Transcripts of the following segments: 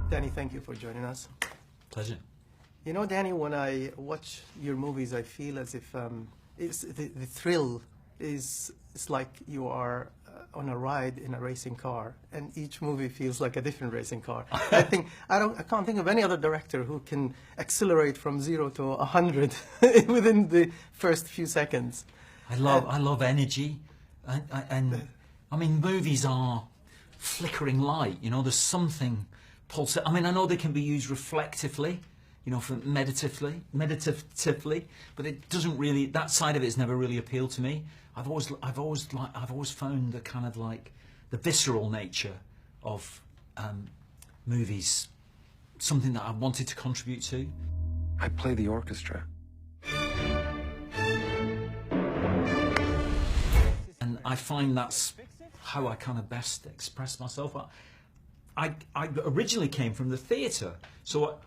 Danny, thank you for joining us. Pleasure. You know, Danny, when I watch your movies, I feel as if it's the thrill is it's like you are on a ride in a racing car, and each movie feels like a different racing car. I can't think of any other director who can accelerate from 0 to 100 within the first few seconds. I love energy, and I mean, movies are flickering light. You know, there's something pulsing. I mean, I know they can be used reflectively, you know, for meditatively, but it doesn't really. That side of it has never really appealed to me. I've always found the kind of like the visceral nature of movies something that I wanted to contribute to. I play the orchestra. And I find that's how I kind of best express myself. I originally came from the theatre, so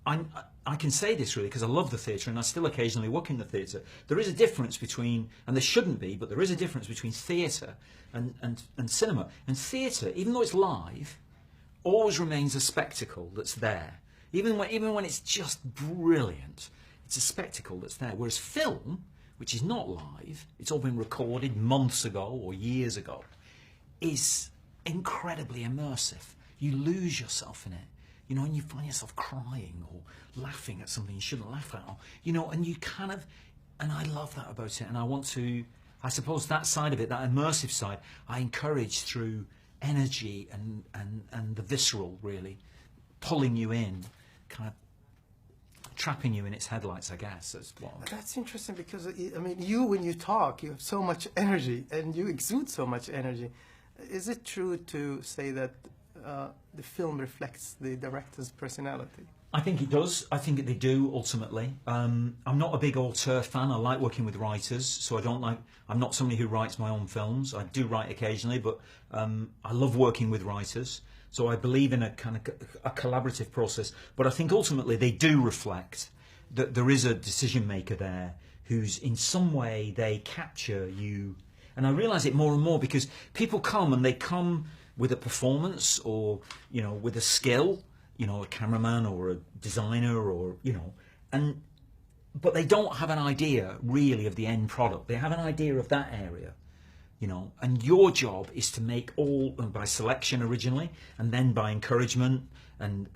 I can say this really because I love the theatre and I still occasionally work in the theatre. There is a difference between, and there shouldn't be, but there is a difference between theatre and cinema. And theatre, even though it's live, always remains a spectacle that's there. Even when it's just brilliant, it's a spectacle that's there. Whereas film, which is not live, it's all been recorded months ago or years ago, is incredibly immersive. You lose yourself in it. You know, and you find yourself crying or laughing at something you shouldn't laugh at, or, you know, and you kind of, and I love that about it, and I want to, I suppose that side of it, that immersive side, I encourage through energy and the visceral, really, pulling you in, kind of trapping you in its headlights, I guess. That's interesting because, I mean, when you talk, you have so much energy, and you exude so much energy. Is it true to say that the film reflects the director's personality? I think it does. I think they do, ultimately. I'm not a big auteur fan. I like working with writers, so I'm not somebody who writes my own films. I do write occasionally, but I love working with writers. So I believe in a kind of a collaborative process. But I think ultimately they do reflect that there is a decision maker there who's in some way they capture you. And I realise it more and more because people come and they come with a performance or, you know, with a skill, you know, a cameraman or a designer or, you know, but they don't have an idea really of the end product. They have an idea of that area, you know, and your job is to make all, by selection originally, and then by encouragement and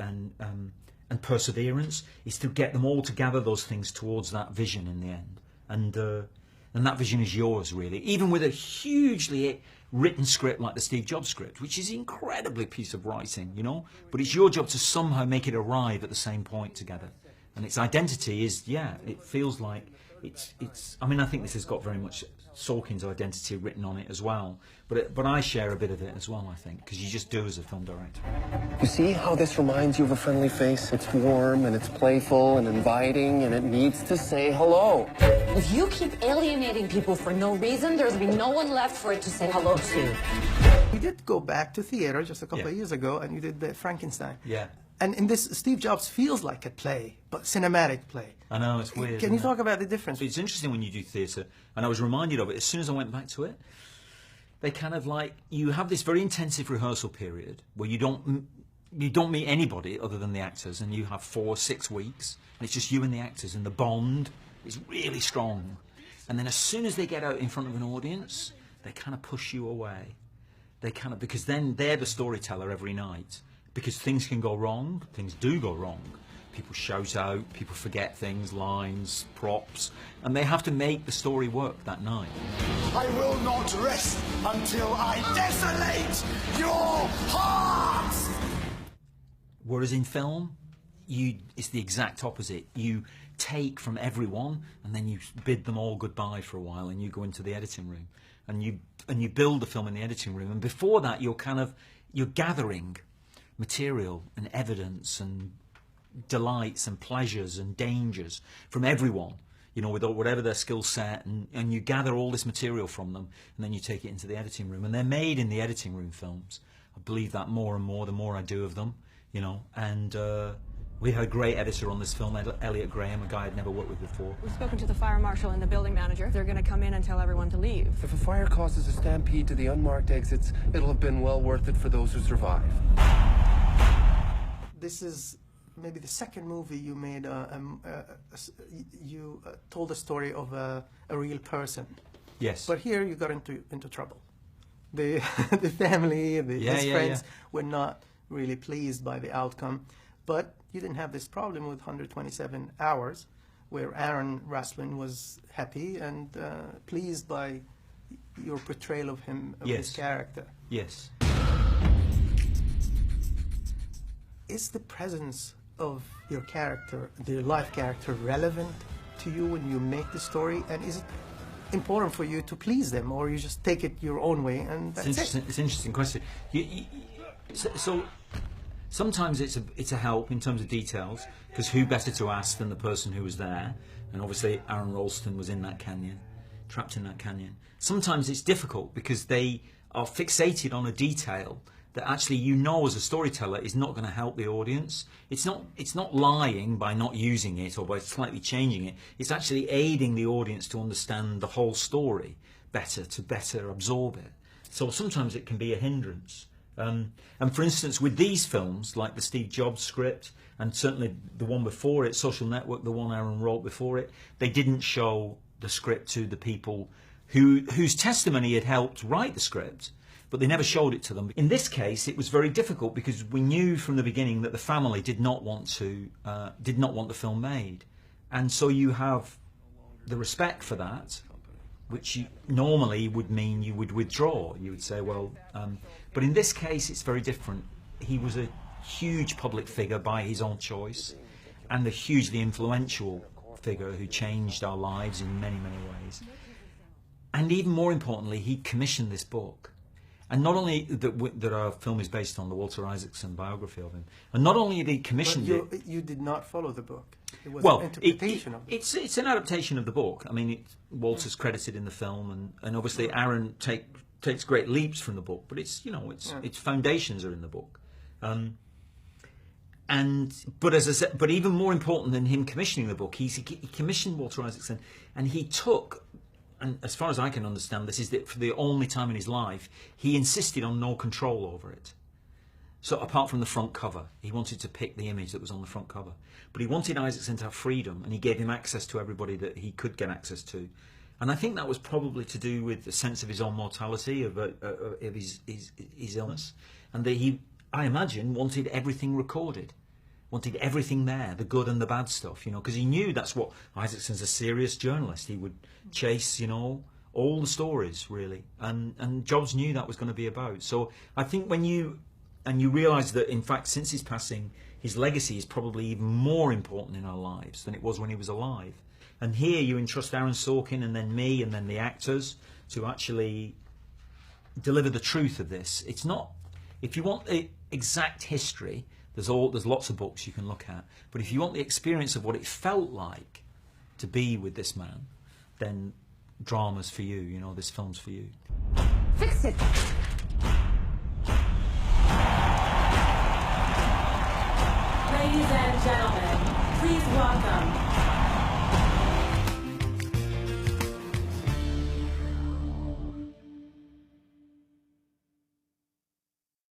perseverance, is to get them all to gather those things towards that vision in the end. And that vision is yours, really, even with a hugely written script like the Steve Jobs script, which is an incredibly piece of writing, you know, but it's your job to somehow make it arrive at the same point together. And its identity is, yeah, it feels like it's I mean, I think this has got very much Sorkin's identity written on it as well, but I share a bit of it as well, I think, because you just do as a film director. You see how this reminds you of a friendly face? It's warm and it's playful and inviting and it needs to say hello. If you keep alienating people for no reason, there's going to be no one left for it to say hello to. You did go back to theater just a couple of years ago, and you did the Frankenstein. Yeah. And in this, Steve Jobs feels like a play, but cinematic play. I know, it's weird. Can you talk about the difference? It's interesting when you do theatre, and I was reminded of it as soon as I went back to it. They kind of like, you have this very intensive rehearsal period where you don't meet anybody other than the actors, and you have 4 or 6 weeks, and it's just you and the actors, and the bond is really strong. And then as soon as they get out in front of an audience, they kind of push you away. They kind of, because then they're the storyteller every night. Because things can go wrong, things do go wrong. People shout out, people forget things, lines, props, and they have to make the story work that night. I will not rest until I desolate your hearts! Whereas in film, it's the exact opposite. You take from everyone, and then you bid them all goodbye for a while, and you go into the editing room, and you build the film in the editing room. And before that, you're gathering material and evidence and delights and pleasures and dangers from everyone, you know, with whatever their skill set, and you gather all this material from them, and then you take it into the editing room, and they're made in the editing room, films. I believe that more and more the more I do of them, you know. And we had a great editor on this film, Elliot Graham, a guy I'd never worked with before. We've spoken to the fire marshal and the building manager. They're going to come in and tell everyone to leave. If a fire causes a stampede to the unmarked exits, it'll have been well worth it for those who survive. this is maybe the second movie you made. You told a story of a real person. Yes. But here you got into trouble. The the family, his friends were not really pleased by the outcome. But you didn't have this problem with 127 Hours, where Aaron Raslin was happy and pleased by your portrayal of him, of his character. Yes. Is the presence of your character, the life character, relevant to you when you make the story? And is it important for you to please them, or you just take it your own way and that's It's an interesting question. So sometimes it's a help in terms of details, because who better to ask than the person who was there? And obviously Aaron Ralston was in that canyon, trapped in that canyon. Sometimes it's difficult because they are fixated on a detail that actually, you know, as a storyteller, is not going to help the audience. It's not lying by not using it or by slightly changing it. It's actually aiding the audience to understand the whole story better, to better absorb it. So sometimes it can be a hindrance. And for instance, with these films, like the Steve Jobs script, and certainly the one before it, Social Network, the one Aaron wrote before it, they didn't show the script to the people whose testimony had helped write the script, but they never showed it to them. In this case, it was very difficult because we knew from the beginning that the family did not want the film made, and so you have the respect for that, which normally would mean you would withdraw. You would say, well, but in this case, it's very different. He was a huge public figure by his own choice, and a hugely influential figure who changed our lives in many, many ways. And even more importantly, he commissioned this book. And not only that our film is based on the Walter Isaacson biography of him, and not only did he commission it... You did not follow the book. It was well, an interpretation of it. It's an adaptation of the book. I mean, Walter's credited in the film, and obviously Aaron takes great leaps from the book, but its foundations are in the book. But as I said, but even more important than him commissioning the book, he commissioned Walter Isaacson, and he took... And as far as I can understand, this is that for the only time in his life, he insisted on no control over it. So apart from the front cover, he wanted to pick the image that was on the front cover. But he wanted Isaacson to have freedom, and he gave him access to everybody that he could get access to. And I think that was probably to do with the sense of his own mortality, of his illness. And that he, I imagine, wanted everything recorded. Wanted everything there, the good and the bad stuff, because he knew that's what... Isaacson's a serious journalist. He would chase, all the stories, really. And Jobs knew that was going to be about. So I think when you realise that, in fact, since his passing, his legacy is probably even more important in our lives than it was when he was alive. And here you entrust Aaron Sorkin and then me and then the actors to actually deliver the truth of this. It's not... If you want the exact history... There's lots of books you can look at, but if you want the experience of what it felt like to be with this man, then drama's for you. This film's for you. Fix it. Ladies and gentlemen, please welcome